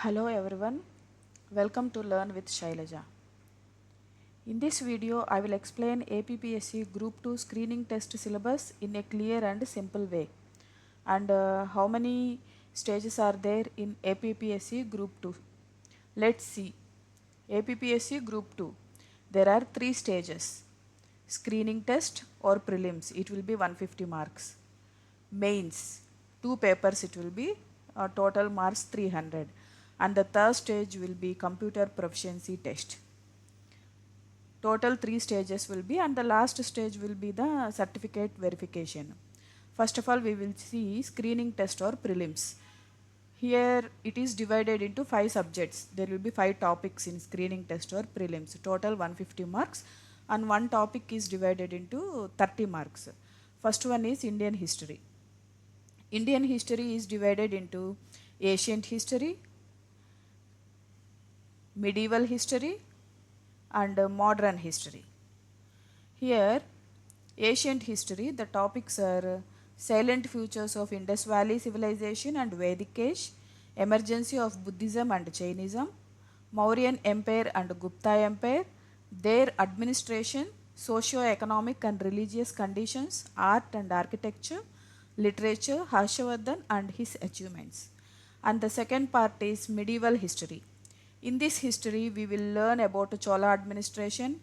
Hello everyone, welcome to Learn with Shailaja. In this video, I will explain APPSC Group 2 screening test syllabus in a clear and simple way. And how many stages are there in APPSC Group 2? Let's see. APPSC Group 2. There are 3 stages. Screening test or prelims, it will be 150 marks. Mains, 2 papers it will be, total marks 300. And the third stage will be computer proficiency test. Total 3 stages will be, and the last stage will be the certificate verification. First of all, we will see screening test or prelims. Here it is divided into 5 subjects. There will be 5 topics in screening test or prelims. Total 150 marks, and one topic is divided into 30 marks. First one is Indian history. Indian history is divided into ancient history, medieval history, and modern history. Here, ancient history, the topics are silent futures of Indus Valley civilization and Vedic age, emergency of Buddhism and Jainism, Mauryan Empire and Gupta Empire, their administration, socio-economic and religious conditions, art and architecture, literature, Harshavardhan and his achievements. And the second part is medieval history. In this history, we will learn about Chola administration,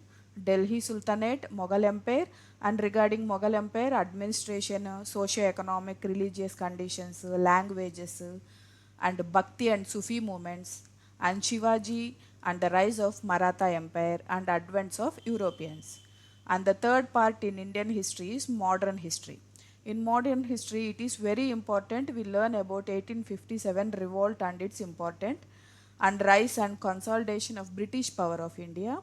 Delhi Sultanate, Mughal Empire, and regarding Mughal Empire, administration, socio-economic, religious conditions, languages, and Bhakti and Sufi movements, and Shivaji, and the rise of Maratha Empire, and advents of Europeans. And the third part in Indian history is modern history. In modern history, it is very important we learn about 1857 revolt and its important, and rise and consolidation of British power of India,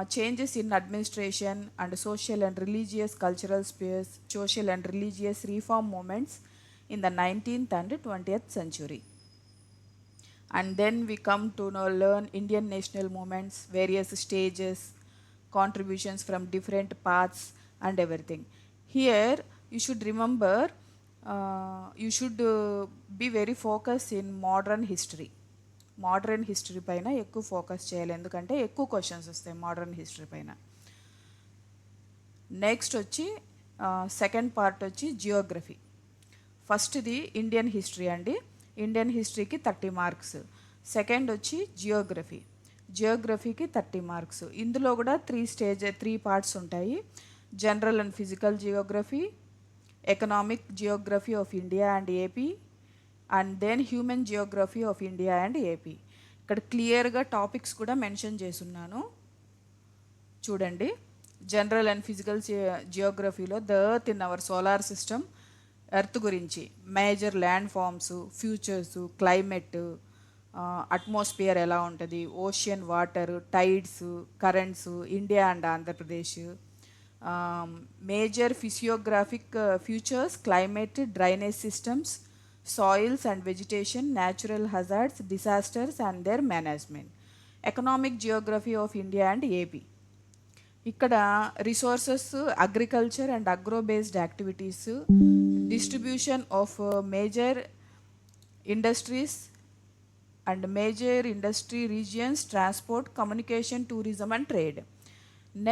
changes in administration and social and religious cultural spheres, social and religious reform movements in the 19th and 20th century. And then we come to now learn Indian national movements, various stages, contributions from different paths and everything. Here you should remember, you should be very focused in modern history. Modern history పైన ఎక్కువ focus చేయాలి, ఎందుకంటే ఎక్కువ questions వస్తాయి modern history పైన. Next వచ్చి second part వచ్చి geography. ఫస్ట్ది ఇండియన్ హిస్టరీ అండి, ఇండియన్ హిస్టరీకి 30 మార్క్స్. సెకండ్ వచ్చి జియోగ్రఫీ, జియోగ్రఫీకి 30 మార్క్స్. ఇందులో కూడా 3 పార్ట్స్ ఉంటాయి. General and physical geography, economic geography of India and AP, and then human geography of India and AP. ఇక్కడ క్లియర్గా టాపిక్స్ కూడా మెన్షన్ చేసున్నాను చూడండి. General and physical జియోగ్రఫీలో the earth in our solar system, earth గురించి, major land forms, features, climate, atmosphere ఎలా ఉంటుంది, ocean water, tides, currents, India and Andhra Pradesh, major physiographic features, climate, drainage systems, soils and vegetation, natural hazards, disasters and their management. Economic geography of India and AP. ఇక్కడ resources, agriculture and agro based activities, distribution of major industries and major industry regions, transport, communication, tourism and trade.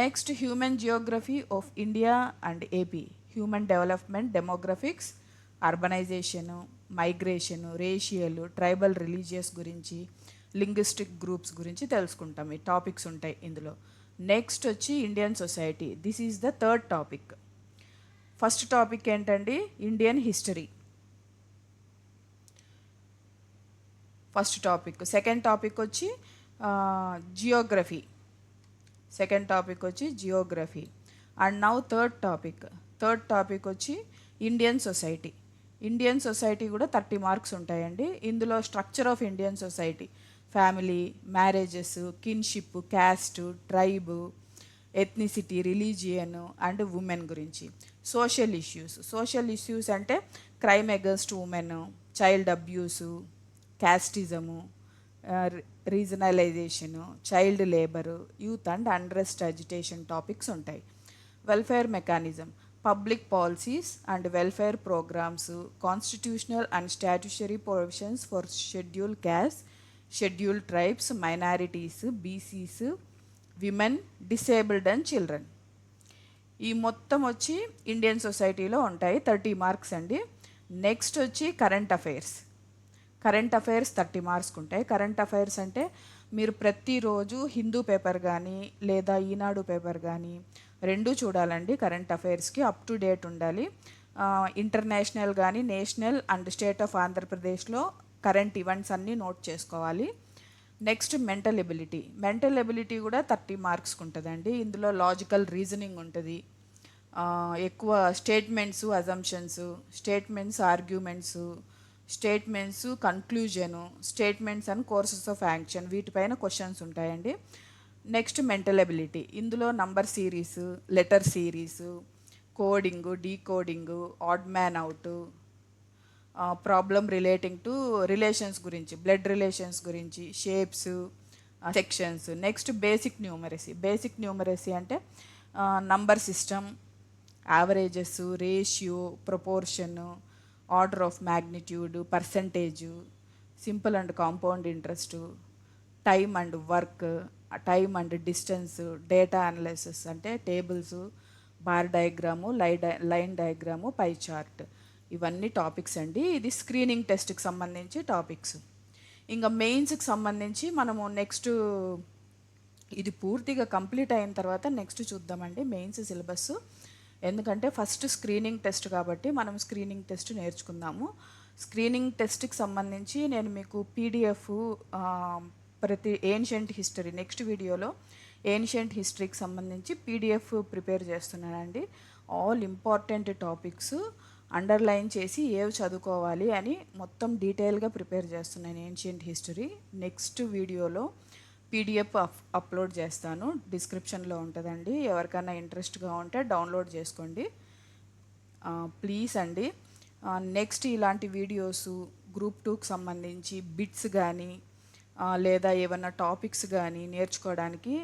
Next human geography of India and AP, human development, demographics, urbanization, migration, racial, tribal religious గురించి, linguistic groups గురించి తెలుసుకుంటాం. ఈ topics ఉంటాయి ఇందులో. Next వచ్చి Indian society, this is the third topic. First topic ఏంటండి, Indian history first topic. Second topic వచ్చి geography, second topic వచ్చి Geography. And now third topic వచ్చి ఇండియన్ సొసైటీ. ఇండియన్ సొసైటీ కూడా 30 మార్క్స్ ఉంటాయండి. ఇందులో structure of Indian society, family, marriages, kinship, caste, tribe, ethnicity, religion and women గురించి. Social issues అంటే crime against women, child abuse, casteism, regionalisation, child labour, youth and unrest agitation topics ఉంటాయి. Welfare mechanism, public policies and welfare programs, constitutional and statutory provisions for scheduled castes, scheduled tribes, minorities, BCs, women, disabled and children. ఈ మొత్తం వచ్చి Indian సొసైటీలో ఉంటాయి. 30 marks అండి. Next వచ్చి current affairs. Current affairs 30 మార్క్స్కి ఉంటాయి. కరెంట్ అఫైర్స్ అంటే మీరు ప్రతిరోజు హిందూ పేపర్ కానీ లేదా ఈనాడు పేపర్ కానీ రెండూ చూడాలండి. కరెంట్ అఫైర్స్కి అప్ టు డేట్ ఉండాలి. ఇంటర్నేషనల్ కానీ నేషనల్ అండ్ స్టేట్ ఆఫ్ ఆంధ్రప్రదేశ్లో కరెంట్ ఈవెంట్స్ అన్నీ నోట్ చేసుకోవాలి. Next mental ability. Mental ability కూడా 30 మార్క్స్కి ఉంటుందండి. ఇందులో లాజికల్ రీజనింగ్ ఉంటుంది. ఎక్కువ statements, assumptions, statements, arguments, statements, conclusion, statements and courses of action, వీటిపైన క్వశ్చన్స్ ఉంటాయండి. Next mental ability. ఇందులో number series, letter series, coding, decoding, odd man out, problem relating to relations గురించి, బ్లడ్ రిలేషన్స్ గురించి, shapes, sections. Next basic numeracy. Basic numeracy అంటే number system, averages, ratio, proportion, order of magnitude, percentage, simple and compound interest, time and work, time and distance, data analysis అంటే tables, bar diagram, line diagram, pie chart. ఇవన్నీ topics అండి. ఇది screening టెస్ట్కి సంబంధించి topics. ఇంకా మెయిన్స్కి సంబంధించి మనము నెక్స్ట్ ఇది పూర్తిగా కంప్లీట్ అయిన తర్వాత నెక్స్ట్ చూద్దామండి మెయిన్స్ సిలబస్. ఎందుకంటే ఫస్ట్ స్క్రీనింగ్ టెస్ట్ కాబట్టి మనం స్క్రీనింగ్ టెస్ట్ నేర్చుకుందాము. స్క్రీనింగ్ టెస్ట్కి సంబంధించి నేను మీకు పీడిఎఫ్ ప్రతి ఏన్షియంట్ హిస్టరీ నెక్స్ట్ వీడియోలో ఏన్షియంట్ హిస్టరీకి సంబంధించి పీడిఎఫ్ ప్రిపేర్ చేస్తున్నానండి. ఆల్ ఇంపార్టెంట్ టాపిక్స్ అండర్లైన్ చేసి ఏవి చదువుకోవాలి అని మొత్తం డీటెయిల్గా ప్రిపేర్ చేస్తున్నాను ఏన్షియంట్ హిస్టరీ. నెక్స్ట్ వీడియోలో పీడిఎఫ్ అప్లోడ్ చేస్తాను, డిస్క్రిప్షన్లో ఉంటుందండి. ఎవరికైనా ఇంట్రెస్ట్గా ఉంటే డౌన్లోడ్ చేసుకోండి ప్లీజ్ అండి. నెక్స్ట్ ఇలాంటి వీడియోస్ గ్రూప్ 2కి సంబంధించి బిట్స్ కానీ లేదా ఏమన్నా టాపిక్స్ కానీ నేర్చుకోవడానికి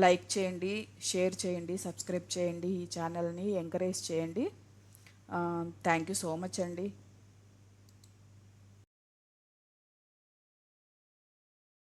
లైక్ చేయండి, షేర్ చేయండి, సబ్స్క్రైబ్ చేయండి, ఈ ఛానల్ని ఎంకరేజ్ చేయండి. థ్యాంక్ యూ సో మచ్ అండి.